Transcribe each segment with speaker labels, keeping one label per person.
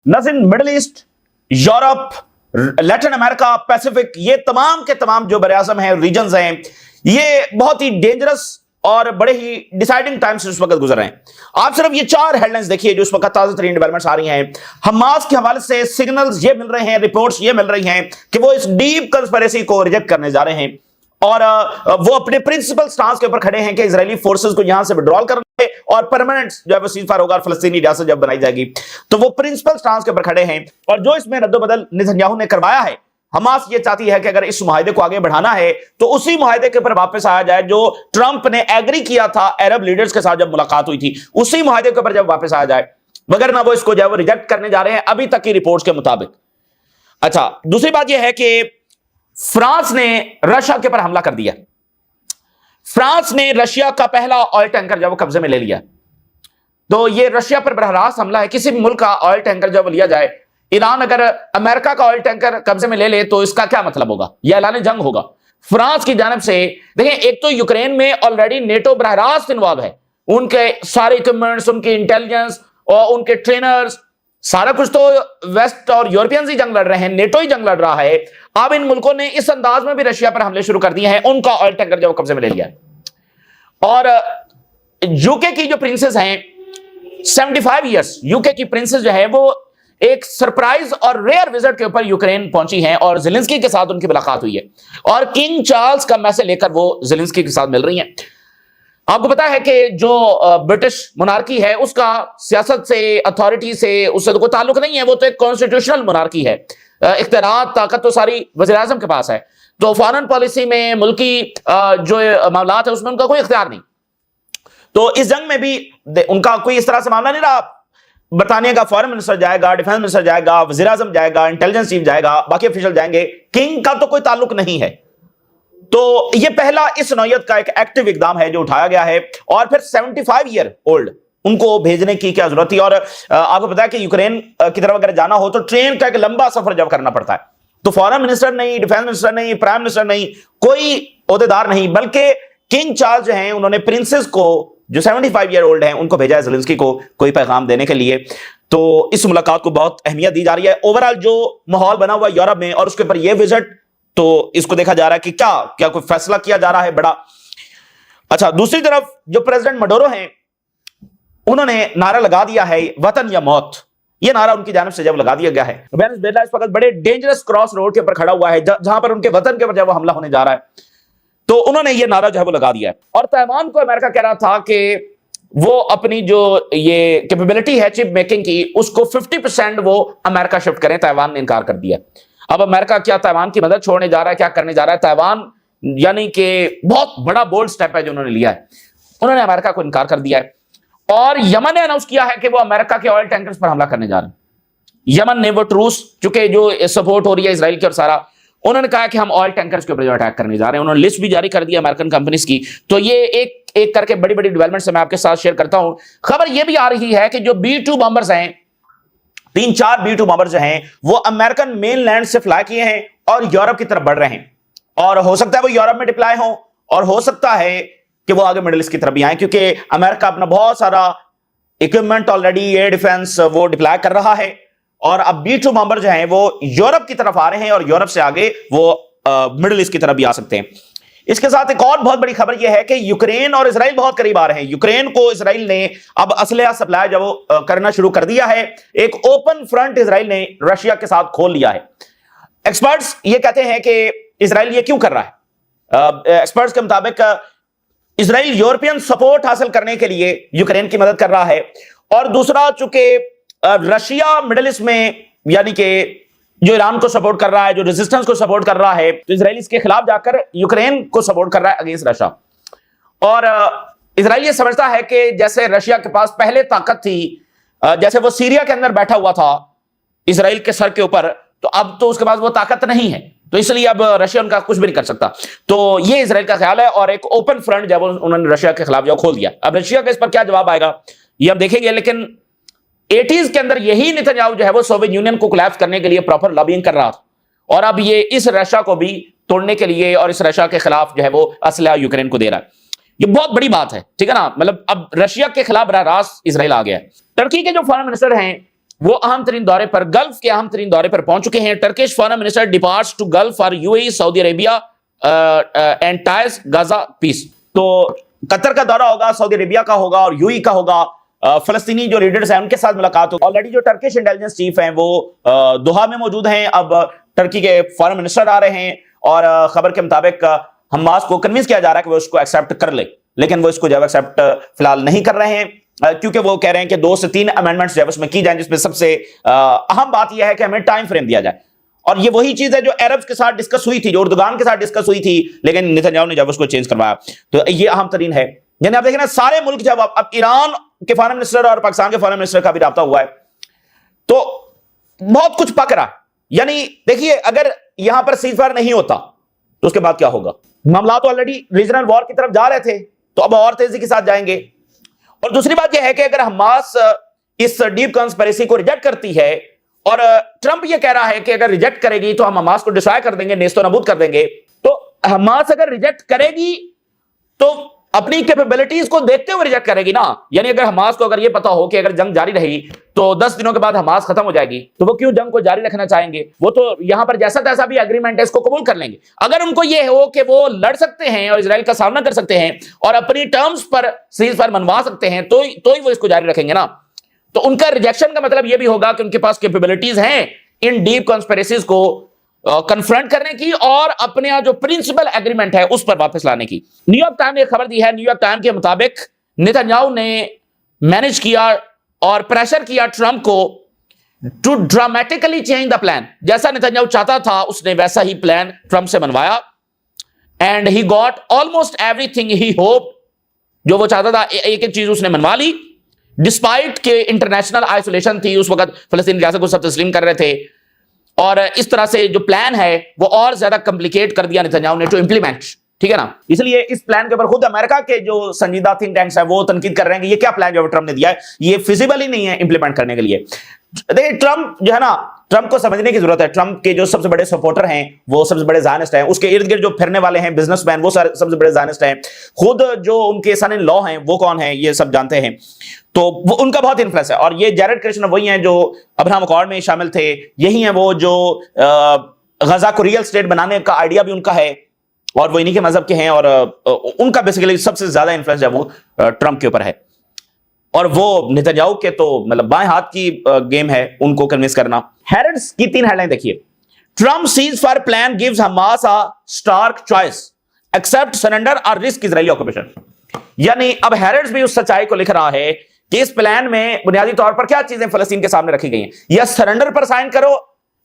Speaker 1: न सिर्फ middle east, Europe, Latin America, Pacific, ये तमाम के तमाम जो बराआज़म हैं, रीजन्स हैं, ये बहुत ही डेंजरस और बड़े ही डिसाइडिंग टाइम से उस वक्त गुजर रहे हैं। आप सिर्फ ये 4 हेडलाइंस देखिए जो उस वक्त ताजा तरीन डेवलपमेंट्स आ रही हैं। हमास के हवाले से सिग्नल्स ये मिल रहे हैं, रिपोर्ट्स ये मिल रही हैं कि वो इस डीप कंस्पिरेसी को रिजेक्ट करने जा रहे हैं और वो अपने प्रिंसिपल स्टांस के ऊपर खड़े हैं कि इजरायली फोर्सेस को यहां से विड्रॉल करना है और परमानेंट जो है वो सीज़फायर होगा और फलस्तीनी रियासत जब बनाई जाएगी, तो वो प्रिंसिपल स्टांस के ऊपर खड़े हैं। और जो इसमें रद्दोबदल नेतन्याहू ने करवाया है, हमास ये चाहती है कि अगर इस मुआहदे को आगे बढ़ाना है तो उसी मुआहदे के ऊपर वापस आया जाए जो ट्रंप ने एग्री किया था अरब लीडर्स के साथ जब मुलाकात हुई थी, उसी मुआहदे के ऊपर जब वापस आया जाए, मगर ना वो इसको जो है वो रिजेक्ट करने जा रहे हैं अभी तक की रिपोर्ट्स के मुताबिक। अच्छा, दूसरी बात यह है कि फ्रांस ने रशिया के ऊपर हमला कर दिया। फ्रांस ने रशिया का पहला ऑयल टैंकर जब वो कब्जे में ले लिया, तो ये रशिया पर बरह रास्त हमला है। किसी भी मुल्क का ऑयल टैंकर जब लिया जाए, ईरान अगर अमेरिका का ऑयल टैंकर कब्जे में ले ले तो इसका क्या मतलब होगा? यह ऐलान जंग होगा फ्रांस की जानब से। देखें, एक तो यूक्रेन में ऑलरेडी नेटो बरह रास्त इन्वॉल्व है, उनके सारे इक्विपमेंट्स, उनकी इंटेलिजेंस और उनके ट्रेनर्स, सारा कुछ तो वेस्ट और यूरोपियंस ही जंग लड़ रहे हैं, नेटो ही जंग लड़ रहा है। अब इन मुल्कों ने इस अंदाज में भी रशिया पर हमले शुरू कर दिए हैं, उनका ऑयल टैंकर जो कब्जे में ले लिया है। और यूके की जो प्रिंसेस हैं 75 ईयर्स, यूके की प्रिंसेस जो है वो एक सरप्राइज और रेयर विजिट के ऊपर यूक्रेन पहुंची हैं और ज़ेलेंस्की के साथ उनकी मुलाकात हुई है और किंग चार्ल्स का मैसेज लेकर वो ज़ेलेंस्की के साथ मिल रही हैं। आपको पता है कि जो ब्रिटिश मोनार्की है उसका सियासत से, अथॉरिटी से, उससे तो कोई ताल्लुक नहीं है, वो तो एक कॉन्स्टिट्यूशनल मोनार्की है। इख्तियारात, ताकत तो सारी वज़ीर आज़म के पास है, तो फॉरेन पॉलिसी में, मुल्की जो मामलात है उसमें उनका कोई इख्तियार नहीं। तो इस जंग में भी उनका कोई इस तरह से मामला नहीं रहा। बरतानिया का फॉरेन मिनिस्टर जाएगा, डिफेंस मिनिस्टर जाएगा, वज़ीर आज़म जाएगा, इंटेलिजेंस चीफ जाएगा, बाकी ऑफिशियल जाएंगे, किंग का तो कोई ताल्लुक नहीं है। तो ये पहला इस नौयत का एक एक्टिव इकदाम है जो उठाया गया है। और फिर 75 ईयर ओल्ड उनको भेजने की क्या जरूरत थी? और आपको पता है कि यूक्रेन की तरफ अगर जाना हो तो ट्रेन का एक लंबा सफर जब करना पड़ता है, तो फॉरेन मिनिस्टर नहीं, डिफेंस मिनिस्टर नहीं, प्राइम मिनिस्टर नहीं, कोई ओहदेदार नहीं, बल्कि किंग चार्ल्स जो हैं उन्होंने प्रिंसेस को जो 75 ईयर ओल्ड हैं उनको भेजा है ज़ेलेंस्की को कोई पैगाम देने के लिए। तो इस मुलाकात को बहुत अहमियत दी जा रही है। ओवरऑल जो माहौल बना हुआ यूरोप में और उसके ऊपर यह विजिट, तो इसको देखा जा रहा है कि क्या कोई फैसला किया जा रहा है बड़ा। अच्छा, दूसरी तरफ जो प्रेसिडेंट मडोरो हैं उन्होंने नारा लगा दिया है वतन या मौत। यह नारा उनकी जानब से जब लगा दिया गया है। वेनेजुएला इस वक्त बड़े डेंजरस क्रॉस रोड के ऊपर खड़ा हुआ है जहां पर उनके वतन के ऊपर जब हमला होने जा रहा है, तो उन्होंने ये नारा जो है वो लगा दिया है। और ताइवान को अमेरिका कह रहा था कि वो अपनी जो ये कैपेबिलिटी है चिप मेकिंग की, उसको 50% वो अमेरिका शिफ्ट करें। ताइवान ने इनकार कर दिया। अब अमेरिका क्या ताइवान की मदद छोड़ने जा रहा है, क्या करने जा रहा है? ताइवान यानी कि बहुत बड़ा बोल्ड स्टेप है जो उन्होंने लिया है। उन्होंने अमेरिका को इनकार कर दिया है। और यमन ने अनाउंस किया है कि वो अमेरिका के ऑयल टैंकर्स पर हमला करने जा रहे हैं। यमन ने वो ट्रूस, चूंकि जो सपोर्ट हो रही है इसराइल की और सारा, उन्होंने कहा कि हम ऑयल टैंकर्स के ऊपर जो अटैक करने जा रहे हैं। उन्होंने लिस्ट भी जारी कर दी अमेरिकन कंपनीज की। तो ये एक एक करके बड़ी बड़ी डेवलपमेंट से मैं आपके साथ शेयर करता हूं। खबर ये भी आ रही है कि जो B-2 बॉम्बर्स हैं, 3-4 B-2 बॉम्बर्स जो हैं वो अमेरिकन मेनलैंड से फ्लाई किए हैं और यूरोप की तरफ बढ़ रहे हैं। और हो सकता है वो यूरोप में डिप्लॉय हो और हो सकता है कि वो आगे मिडिल ईस्ट की तरफ भी आए, क्योंकि अमेरिका अपना बहुत सारा इक्विपमेंट ऑलरेडी एयर डिफेंस वो डिप्लॉय कर रहा है। और अब B-2 बॉम्बर जो हैं वो यूरोप की तरफ आ रहे हैं और यूरोप से आगे वो मिडिल ईस्ट की तरफ भी आ सकते हैं। इसके साथ एक और बहुत बड़ी खबर यह है कि यूक्रेन और इजराइल बहुत करीब आ रहे हैं। यूक्रेन को इजराइल ने अब असलहा सप्लाई जब करना शुरू कर दिया है। एक ओपन फ्रंट इजराइल ने रशिया के साथ खोल लिया है। एक्सपर्ट्स ये कहते हैं कि इजराइल ये क्यों कर रहा है? एक्सपर्ट्स के मुताबिक इजराइल यूरोपियन सपोर्ट हासिल करने के लिए यूक्रेन की मदद कर रहा है। और दूसरा, चूंकि रशिया मिडिल ईस्ट में यानी कि जो ईरान को सपोर्ट कर रहा है, जो रेजिस्टेंस को सपोर्ट कर रहा है, तो इजराइल इसके खिलाफ जाकर यूक्रेन को सपोर्ट कर रहा है अगेंस्ट रशिया। और इजराइल ये समझता है कि जैसे रशिया के पास पहले ताकत थी, जैसे वो सीरिया के अंदर बैठा हुआ था इजराइल के सर के ऊपर, तो अब तो उसके पास वो ताकत नहीं है, तो इसलिए अब रशिया उनका कुछ भी नहीं कर सकता। तो ये इजराइल का ख्याल है और एक ओपन फ्रंट जब उन्होंने रशिया के खिलाफ जो खोल दिया। अब रशिया का इस पर क्या जवाब आएगा ये हम देखेंगे। लेकिन 80s के अंदर यही नेतन्याहू जो है वो सोवियत यूनियन को कोलैप्स करने के लिए प्रॉपर लॉबिंग कर रहा था, और अब ये इस रशिया को भी तोड़ने के लिए और इस रशिया के खिलाफ जो है वो असलहा यूक्रेन को दे रहा है। ये बहुत बड़ी बात है, ठीक है ना। मतलब अब रशिया के खिलाफ रास्त इजराइल आ गया है। टर्की के जो फॉरेन मिनिस्टर हैं वो अहम तरीन दौरे पर, गल्फ के अहम तरीन दौरे पर पहुंच चुके हैं। Turkish foreign minister departs to Gulf for UAE, Saudi Arabia and ties Gaza peace. तो कतर का दौरा होगा, सऊदी अरेबिया का होगा और यूएई का होगा। फलस्तीनी जो लीडर्स हैं उनके साथ मुलाकात होगी। ऑलरेडी जो टर्किश इंटेलिजेंस चीफ हैं वो दोहा में मौजूद हैं। अब टर्की के फॉरेन मिनिस्टर आ रहे हैं और खबर के मुताबिक हमास को कन्विंस किया जा रहा है कि वो उसको एक्सेप्ट कर ले, लेकिन वो इसको जब एक्सेप्ट फिलहाल नहीं कर रहे हैं, क्योंकि वो कह रहे हैं कि 2 से 3 अमेंडमेंट्स जब उसमें की जाए, जिसमें सबसे अहम बात यह है कि हमें टाइम फ्रेम दिया जाए। और ये वही चीज है जो अरब्स के साथ डिस्कस हुई थी, जो उर्दुगान के साथ डिस्कस हुई थी, लेकिन नेतन्याहू ने जब उसको चेंज करवाया। तो ये अहम तरीन है। यानी आप देखें ना, सारे मुल्क जब अब ईरान के फॉरेन मिनिस्टर और पाकिस्तान के फॉरेन मिनिस्टर का भी राब्ता हुआ है, तो बहुत कुछ पक रहा है। यानी देखिए, अगर यहां पर सीजफायर नहीं होता तो उसके बाद क्या होगा। मामला तो ऑलरेडी रीजनल वॉर की तरफ जा रहे थे, तो अब और तेजी के साथ जाएंगे। और दूसरी बात यह है कि अगर हमास इस डीप कंस्पिरेसी को रिजेक्ट करती है, और ट्रंप यह कह रहा है कि अगर रिजेक्ट करेगी तो हम हमास को डिस्ट्रॉय कर देंगे, नेस्तो नाबूद कर देंगे, तो हमास अगर रिजेक्ट करेगी तो अपनी कैपेबिलिटीज को देखते हुए रिजेक्ट करेगी ना। यानी अगर हमास को अगर यह पता हो कि अगर जंग जारी रही तो 10 दिनों के बाद हमास खत्म हो जाएगी, तो वो क्यों जंग को जारी रखना चाहेंगे। वो तो यहां पर जैसा तैसा भी एग्रीमेंट है इसको कबूल कर लेंगे। अगर उनको यह हो कि वो लड़ सकते हैं और इजराइल का सामना कर सकते हैं और अपनी टर्म्स पर सीज फायर मनवा सकते हैं, तो ही वो इसको जारी रखेंगे ना। तो उनका रिजेक्शन का मतलब यह भी होगा कि उनके पास कैपेबिलिटीज हैं इन डीप कॉन्स्पिरेसीज को कन्फ्रंट करने की और अपने जो प्रिंसिपल एग्रीमेंट है उस पर वापस लाने की। न्यूयॉर्क टाइम ने खबर दी है, न्यूयॉर्क टाइम के मुताबिक नेतन्याहू ने मैनेज किया और प्रेशर किया ट्रंप को to dramatically change the plan. जैसा नेतन्याहू चाहता था उसने वैसा ही प्लान ट्रंप से बनवाया, and he got almost everything he hope. जो वो चाहता था एक एक चीज उसने मनवा ली, डिस्पाइट के इंटरनेशनल आइसोलेशन थी उस वक्त, फलस्तीन रियासत को सब तस्लीम कर रहे थे। और इस तरह से जो प्लान है वो और ज्यादा कॉम्प्लिकेट कर दिया नेतन्याहू ने टू इंप्लीमेंट, ठीक है ना। इसलिए इस प्लान के ऊपर खुद अमेरिका के जो संजीदा थिंक टैंक्स है वो तनकीद कर रहे हैं कि ये क्या प्लान जो ट्रंप ने दिया है ये फिजिबल ही नहीं है इंप्लीमेंट करने के लिए। देखिए, ट्रंप जो है ना, ट्रंप को समझने की जरूरत है। ट्रंप के जो सबसे बड़े सपोर्टर हैं वो सबसे बड़े ज़ायनिस्ट हैं, उसके इर्द गिर्द जो फिरने वाले हैं बिजनेसमैन वो सबसे बड़े ज़ायनिस्ट हैं। खुद जो उनके सन इन लॉ हैं वो कौन है ये सब जानते हैं, तो वो उनका बहुत इन्फ्लुएंस है। और ये जैरेड कुशनर वही हैं जो अब्राहम अकॉर्ड में शामिल थे, यही हैं वो जो गजा को रियल स्टेट बनाने का आइडिया भी उनका है और वो इन्हीं के मजहब के हैं। और उनका बेसिकली सबसे ज्यादा इन्फ्लुएंस है वो ट्रंप के ऊपर है। और वो नेतन्याहू के तो मतलब बाएं हाथ की गेम है उनको कन्विंस करना। हैरेड्स की 3 हेडलाइन देखिए। Trump cease fire plan gives Hamas a stark choice, accept surrender और रिस्क इजरायली ऑक्यूपेशन। यानी अब हैरेड्स भी उस सच्चाई को लिख रहा है कि इस प्लान में बुनियादी तौर पर क्या चीजें फलस्तीन के सामने रखी गई हैं, या सरेंडर पर साइन करो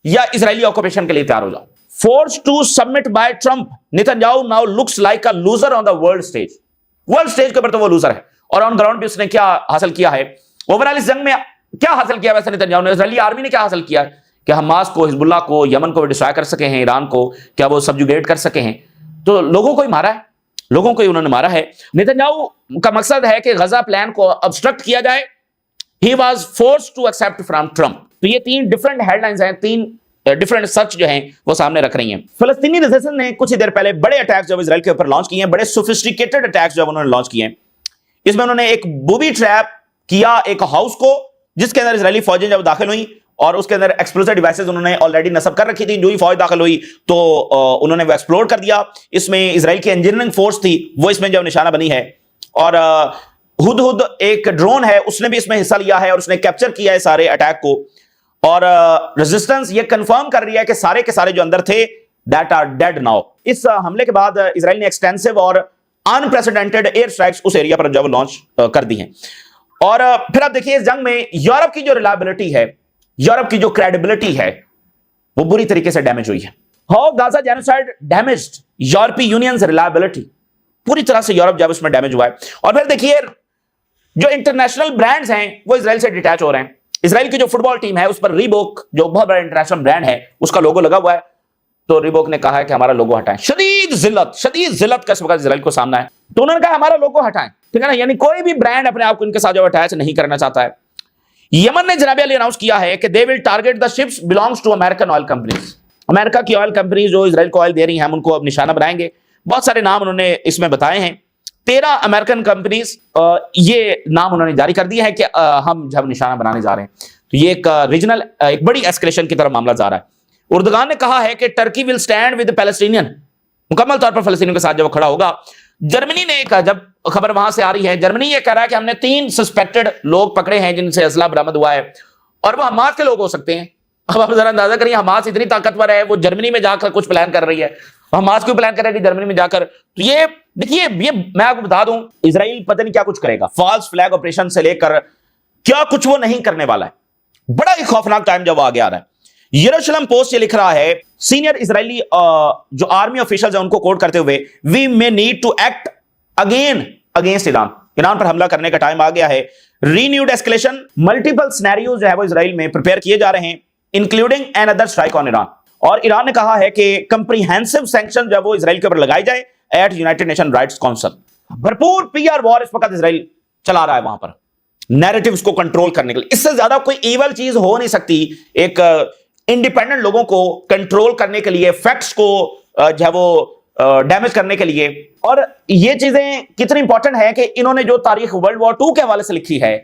Speaker 1: या इजरायली ऑक्यूपेशन के लिए तैयार हो जाओ। Forced to submit by Trump, Netanyahu now looks like a loser on the world stage. World stage के ऊपर तो वो लूजर है, और ऑन ग्राउंड भी उसने क्या हासिल किया है, ओवरऑल इस जंग में क्या हासिल किया वैसे नेतन्याहू ने, इजरायली आर्मी ने क्या हासिल किया कि हमास को, हिजबुल्लाह को, यमन को डिस्ट्रॉय कर सके हैं, ईरान को क्या वो सब्जुगेट कर सके हैं। तो लोगों को ही मारा है, लोगों को ही उन्होंने मारा है। नेतन्याहू का मकसद है कि गजा प्लान को ऑब्स्ट्रक्ट किया जाए। He was forced to accept from Trump. तो ये 3 डिफरेंट हेडलाइंस हैं, 3 डिफरेंट सर्च जो हैं वो सामने रख रही हैं। फलस्तीनी रेजिस्टेंस ने कुछ ही देर पहले बड़े अटैक्स जब इजराइल के ऊपर लॉन्च किए हैं, बड़े सोफिस्टिकेटेड अटैक्स जब उन्होंने लॉन्च किए हैं। इसमें उन्होंने एक बूबी ट्रैप किया एक हाउस को, जिसके अंदर इजरायली फौजें जब दाखिल हुई और उसके अंदर एक्सप्लोसिव डिवाइसेस उन्होंने ऑलरेडी नस्ब कर रखी थी। जो ही फौज दाखिल हुई तो उन्होंने वो एक्सप्लोर कर दिया। इसमें इजराइल की इंजीनियरिंग फोर्स थी वो इसमें जब निशाना बनी है, और हुद एक ड्रोन है उसने भी इसमें हिस्सा लिया है और उसने कैप्चर किया है सारे अटैक को। और रेजिस्टेंस ये कंफर्म कर रही है कि सारे के सारे जो अंदर थे दैट आर डेड नाउ। इस हमले के बाद इजराइल ने एक्सटेंसिव और अनप्रेसिडेंटेड एयर स्ट्राइक्स उस एरिया पर जब लॉन्च कर दी हैं। और फिर आप देखिए इस जंग में यूरोप की जो रिलायबिलिटी है, यूरोप की जो क्रेडिबिलिटी है वो बुरी तरीके से डैमेज हुई है। हाउ गाजा जेनोसाइड डैमेज्ड यूरोपीय यूनियंस रिलायबिलिटी, पूरी तरह से यूरोप जब उसमें डैमेज हुआ है। और फिर देखिए जो इंटरनेशनल ब्रांड्स हैं वो इजराइल से डिटैच हो रहे हैं। इजराइल की जो फुटबॉल टीम है उस पर रीबॉक जो बहुत बड़ा इंटरनेशनल ब्रांड है उसका लोगो लगा हुआ है, तो रीबॉक ने कहा है कि हमारा लोगो हटाएं। शदीद जिल्लत का सबका इजराइल को सामना है, तो उन्होंने कहा हमारा लोगो हटाएं, ठीक है ना। यानी कोई भी ब्रांड अपने आप को इनके साथ जो अटैच नहीं करना चाहता है। यमन ने जनाब अली अनाउंस किया है कि they will target the ships belongs to American oil companies. America की ऑयल कंपनीज जो इजराइल को ऑयल दे रही हैं हम उनको अब निशाना बनाएंगे। बहुत सारे नाम उन्होंने इसमें बताए हैं, 13 अमेरिकन कंपनीज ये नाम उन्होंने जारी कर दिया है कि हम जब निशाना बनाने जा रहे हैं। तो ये एक रीजनल एक बड़ी एस्केलेशन की तरफ मामला जा रहा है। उर्दुगान ने कहा है कि Turkey will stand with Palestinian, मुकम्मल तौर पर फलस्तीनियों के साथ जब वो खड़ा होगा। जर्मनी ने एक, जब खबर वहां से आ रही है, जर्मनी ये कह रहा है कि हमने 3 सस्पेक्टेड लोग पकड़े हैं जिनसे असला बरामद हुआ है और वो हमास के लोग हो सकते हैं। अब आप जरा अंदाजा करिए, हमास इतनी ताकतवर है, वो जर्मनी में जाकर कुछ प्लान कर रही है, हमास क्यों प्लान करेगी जर्मनी में जाकर। तो ये देखिए, ये मैं आपको बता दूं, इजराइल पता नहीं क्या कुछ करेगा, फॉल्स फ्लैग ऑपरेशन से लेकर क्या कुछ वो नहीं करने वाला है। बड़ा ही खौफनाक टाइम जब आगे आ रहा है। यरूशलेम पोस्ट ये लिख रहा है, सीनियर इजरायली जो आर्मी ऑफिशियल्स हैं उनको कोट करते हुए, we may need to act again against Iran, Iran पर हमला करने का टाइम आ गया है। रीन्यूड एस्केलेशन, मल्टीपल सिनेरियोज जो है वो इजराइल में प्रिपेयर किए जा रहे हैं, including another strike on Iran. और ईरान ने कहा है कि कंप्रीहेंसिव सैंक्शन जो है वो इजराइल के ऊपर लगाई जाए at United Nation Rights Council. भरपूर पीआर वॉर इस वक्त इजराइल चला रहा है वहां पर, नैरेटिव्स को कंट्रोल करने के लिए। इससे ज्यादा कोई इवल चीज हो नहीं सकती एक इंडिपेंडेंट लोगों को कंट्रोल करने के लिए, फैक्ट्स को जो है वो डैमेज करने के लिए। और ये चीजें कितनी इंपॉर्टेंट है कि इन्होंने जो तारीख वर्ल्ड वॉर 2 के हवाले से लिखी है,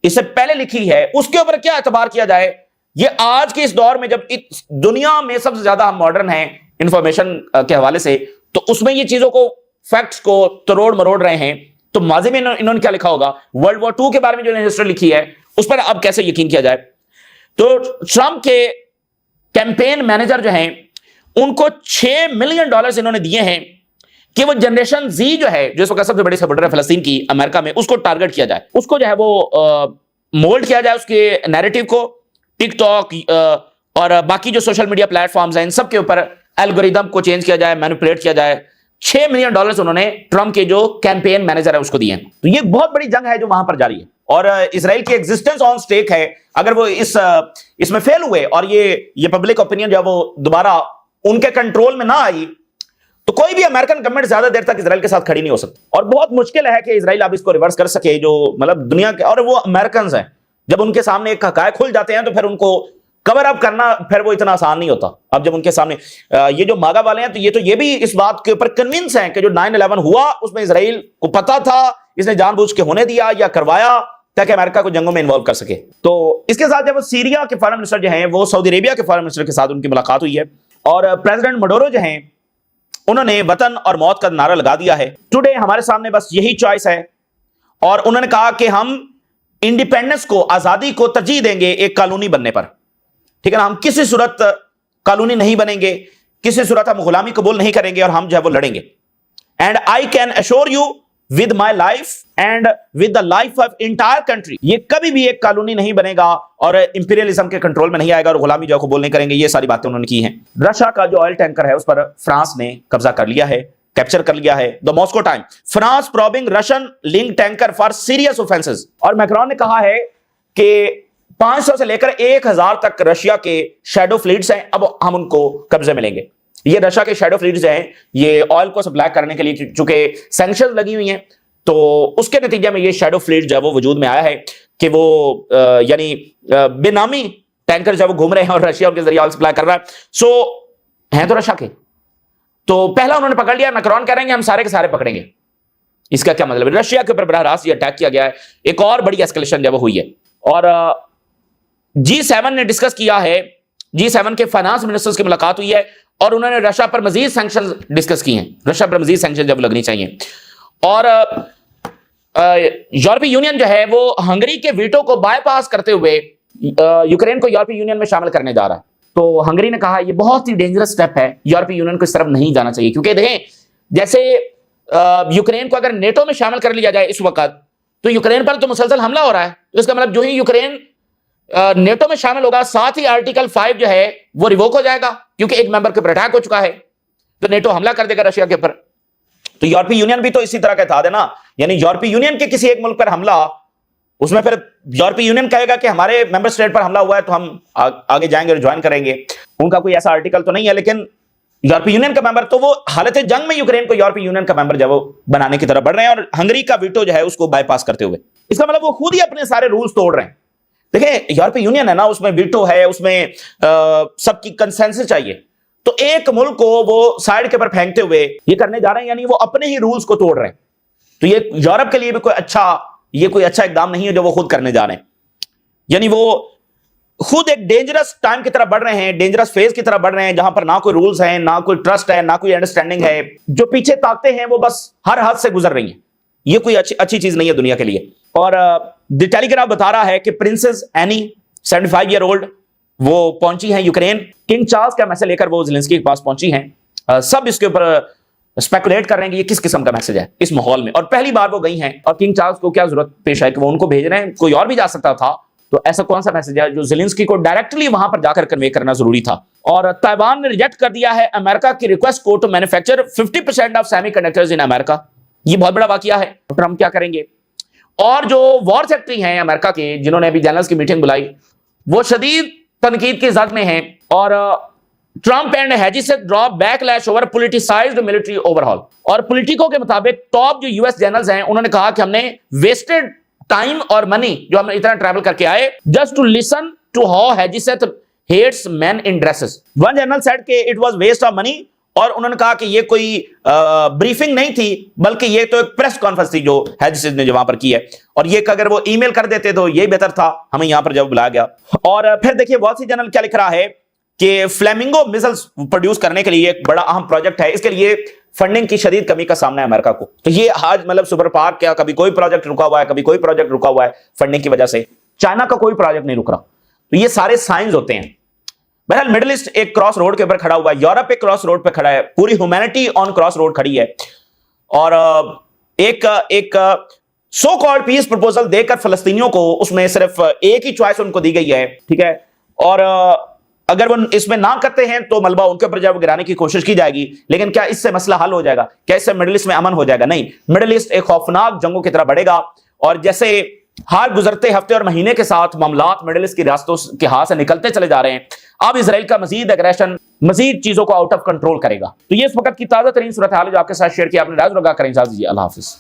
Speaker 1: इससे पहले लिखी है, उसके ऊपर क्या एतबार किया जाए। ये आज के इस दौर में जब इस दुनिया में सबसे ज्यादा हम मॉडर्न हैं इंफॉर्मेशन के हवाले से, तो उसमें ये चीजों को, फैक्ट्स को तरोड़ मरोड़ रहे हैं। तो माजी में इन्होंने क्या लिखा होगा, वर्ल्ड वॉर 2 के बारे में जो हिस्ट्री लिखी है उस पर अब कैसे यकीन किया जाए। तो ट्रंप के कैंपेन मैनेजर जो हैं उनको $6 मिलियन इन्होंने दिए हैं कि वो जनरेशन जी जो है, जो इस वक्त सबसे बड़ी सपोर्टर है फलस्तीन की अमेरिका में, उसको टारगेट किया जाए, उसको जो है वो मोल्ड किया जाए, उसके नैरेटिव को। टिकटॉक और बाकी जो सोशल मीडिया प्लेटफॉर्म्स हैं इन सब के ऊपर एल्गोरिदम को चेंज किया जाए, मैनिपुलेट किया जाए। $6 मिलियन उन्होंने ट्रंप के जो कैंपेन मैनेजर है उसको दिए हैं। तो ये बहुत बड़ी जंग है जो वहां पर जारी है और इजराइल की एग्जिस्टेंस ऑन स्टेक है। अगर वो इसमें फेल हुए और ये पब्लिक ओपिनियन जो है वो दोबारा उनके कंट्रोल में ना आई, तो कोई भी अमेरिकन गवर्नमेंट ज्यादा देर तक इजराइल के साथ खड़ी नहीं हो सकती। और बहुत मुश्किल है कि इजराइल अब इसको रिवर्स कर सके, जो मतलब दुनिया के, और वो अमेरिकन हैं, जब उनके सामने एक हकायक खुल जाते हैं तो फिर उनको कवर अप करना फिर वो इतना आसान नहीं होता। अब जब उनके सामने ये जो मागा वाले हैं, तो ये भी इस बात के ऊपर कन्विंस हैं कि जो 9/11 हुआ उसमें इजराइल को पता था, इसने जानबूझ के होने दिया या करवाया ताकि अमेरिका को जंगों में इन्वॉल्व कर सके। तो इसके साथ जब सीरिया के फॉरेन मिनिस्टर जो हैं वो सऊदी अरेबिया के फॉरेन मिनिस्टर के साथ उनकी मुलाकात हुई है और प्रेसिडेंट मडोरो जो हैं उन्होंने वतन और मौत का नारा लगा दिया है। टुडे हमारे सामने बस यही चॉइस है। और उन्होंने कहा कि हम इंडिपेंडेंस को, आजादी को तरजीह देंगे एक कानूनी बनने पर, ठीक है ना। हम किसी सूरत कानूनी नहीं बनेंगे, किसी सूरत हम गुलामी कबूल नहीं करेंगे और हम जो है वो लड़ेंगे। And I can assure you with my life and with the life of entire country, ये कभी भी एक कानूनी नहीं बनेगा और इंपीरियलिज्म के कंट्रोल में नहीं आएगा और गुलामी जो कबूल नहीं करेंगे। ये सारी बातें उन्होंने की हैं। रशिया का जो ऑयल टैंकर है उस पर फ्रांस ने कब्जा कर लिया है, कैप्चर कर लिया है। The Moscow time, France probing Russian link tanker for serious offences. और मैक्रोन ने कहा है कि 500 से लेकर 1000 तक रशिया के शैडो फ्लीट्स हैं, अब हम उनको कब्जे में लेंगे। ये रशिया के शैडो फ्लीट्स हैं, ये ऑयल को सप्लाई करने के लिए चूंकि सैंक्शंस लगी हुई हैं, तो उसके नतीजे में ये शैडो फ्लीट जो है वो वजूद में आया है कि वो यानी बेनामी टैंकर जो वो घूम रहे हैं और रशिया उनके जरिए ऑयल सप्लाई कर रहा है। सो हैं तो रशिया के, तो पहला उन्होंने पकड़ लिया। मैक्रोन कह रहे हैं हम सारे के सारे पकड़ेंगे। इसका क्या मतलब है? रशिया के ऊपर बराह रास्त ये अटैक किया गया है। एक और बड़ी एस्केलेशन जब हुई है और G7 ने डिस्कस किया है, G7 के फाइनेंस मिनिस्टर्स की मुलाकात हुई है और उन्होंने रशिया पर मजीद सैंक्शन डिस्कस किए हैं। रशिया पर मजीद सैंक्शन जब लगनी चाहिए। और यूरोपीय यूनियन जो है वो हंगरी के वीटो को बायपास करते हुए यूक्रेन को यूरोपीय यूनियन में शामिल करने जा रहा है। तो हंगरी ने कहा ये बहुत ही डेंजरस स्टेप है, यूरोपीय यूनियन को इस तरफ नहीं जाना चाहिए। क्योंकि देखें, जैसे यूक्रेन को अगर नेटो में शामिल कर लिया जाए इस वक्त, तो यूक्रेन पर तो मुसलसल हमला हो रहा है। तो इसका मतलब जो ही यूक्रेन नेटो में शामिल होगा, साथ ही आर्टिकल 5 जो है वो रिवोक हो जाएगा, क्योंकि एक मेंबर के ऊपर अटैक हो चुका है, तो नेटो हमला कर देगा रशिया के ऊपर। तो यूरोपीय यूनियन भी तो इसी तरह का था देना, यानी यूरोपीय यूनियन के किसी एक मुल्क पर हमला, उसमें फिर यूरोपीय यूनियन कहेगा कि हमारे मेंबर स्टेट पर हमला हुआ है तो हम आगे जाएंगे और ज्वाइन करेंगे। उनका कोई ऐसा आर्टिकल तो नहीं है, लेकिन यूरोपीय यूनियन का मेंबर, तो वो हालत जंग में यूक्रेन को यूरोपीय यूनियन का मेंबर जो वो बनाने की तरफ बढ़ रहे हैं और हंगरी का वीटो जो है उसको बाईपास करते हुए। इसका मतलब वो खुद ही अपने सारे रूल्स तोड़ रहे हैं। देखिए, यूरोपीय यूनियन है ना, उसमें वीटो है, उसमें सबकी कंसेंसस चाहिए। तो एक मुल्क को वो साइड के ऊपर फेंकते हुए ये करने जा रहे हैं, यानी वो अपने ही रूल्स को तोड़ रहे हैं। तो ये यूरोप के लिए भी कोई अच्छा इकदाम नहीं है जो वो खुद करने जा रहे हैं। यानी वो खुद एक डेंजरस टाइम की तरफ बढ़ रहे हैं, डेंजरस फेज की तरफ बढ़ रहे हैं, जहां पर ना कोई रूल्स हैं, ना कोई ट्रस्ट है, ना कोई अंडरस्टैंडिंग है। जो पीछे ताकते हैं वो बस हर हद से गुजर रही हैं। ये कोई अच्छी चीज नहीं है दुनिया के लिए। और द टेलीग्राफ बता रहा है कि प्रिंसेस एनी 75 ईयर ओल्ड वो पहुंची हैं यूक्रेन। किंग चार्ल्स का मैसेज लेकर वो ज़ेलेंस्की के पास पहुंची हैं। सब इसके ऊपर स्पेकुलेट कर रहे हैं कि ये किस किस्म का मैसेज है इस माहौल में, और पहली बार वो गई हैं। और किंग चार्ल्स को क्या जरूरत पेश है कि वो उनको भेज रहे हैं, कोई और भी जा सकता था। तो ऐसा कौन सा मैसेज है जो ज़ेलेंस्की को डायरेक्टली वहां पर जाकर कन्वे करना जरूरी था। और ताइवान ने रिजेक्ट कर दिया है अमेरिका की रिक्वेस्ट को टू मैन्युफैक्चर 50% ऑफ सेमीकंडक्टर्स इन अमेरिका। ये बहुत बड़ा वाकया है। ट्रंप क्या करेंगे? और जो वॉर सेक्रेटरी हैं अमेरिका के, जिन्होंने अभी जनरल्स की मीटिंग बुलाई, वो शदीद तनकीद की जद में हैं। और ट्रंप एंड हैजिस drop backlash over politicised military overhaul. और पॉलिटिको के मुताबिक टॉप जो यूएस जनरल्स हैं उन्होंने कहा कि हमने वेस्टेड टाइम और मनी, जो हम इतना ट्रैवल करके आए, just to listen to how हैजिस hates men in dresses. One general said कि it was waste of money, और उन्होंने कहा कि ये कोई ब्रीफिंग नहीं थी, बल्कि ये तो एक प्रेस कॉन्फ्रेंस थी जो हैजिस ने जो वहां पर की है। और ये अगर वो ईमेल कर देते तो ये बेहतर था, हमें यहां पर जब बुलाया गया। और फिर देखिए वॉल स्ट्रीट जर्नल क्या लिख रहा है कि फ्लेमिंगो मिसाइल्स प्रोड्यूस करने के लिए एक बड़ा अहम प्रोजेक्ट है। इसके लिए फंडिंग की शदीद कमी का सामना है अमेरिका को। तो ये आज मतलब सुपर पावर क्या, कभी कोई प्रोजेक्ट रुका हुआ है, कभी कोई प्रोजेक्ट रुका हुआ है फंडिंग की वजह से। चाइना का कोई प्रोजेक्ट नहीं रुक रहा। तो ये सारे साइंस होते हैं। बहरहाल मिडिल ईस्ट एक क्रॉस रोड के ऊपर खड़ा हुआ है, यूरोप एक क्रॉस रोड पे खड़ा है, पूरी ह्यूमैनिटी ऑन क्रॉस रोड खड़ी है। और एक सो कॉल्ड पीस प्रपोजल देकर फलस्तीनियों को उसमें सिर्फ एक ही चॉइस उनको दी गई है, ठीक है। और अगर वो इसमें ना करते हैं तो मलबा उनके ऊपर जब गिराने की कोशिश की जाएगी। लेकिन क्या इससे मसला हल हो जाएगा? क्या इससे मिडिल ईस्ट में अमन हो जाएगा? नहीं, मिडिल ईस्ट एक खौफनाक जंगों की तरह बढ़ेगा। और जैसे हर गुजरते हफ्ते और महीने के साथ मामलात मिडिल ईस्ट की रियासतों के हाथ से निकलते चले जा रहे हैं, अब इसराइल का मजीद एग्रेशन मजीद चीजों को आउट ऑफ कंट्रोल करेगा। तो ये इस वक्त की ताजा तरीन सूरत हाल जो आपके साथ शेयर किया, आपने राज लगा करें। इजाजत दीजिए, अल्लाह हाफिज।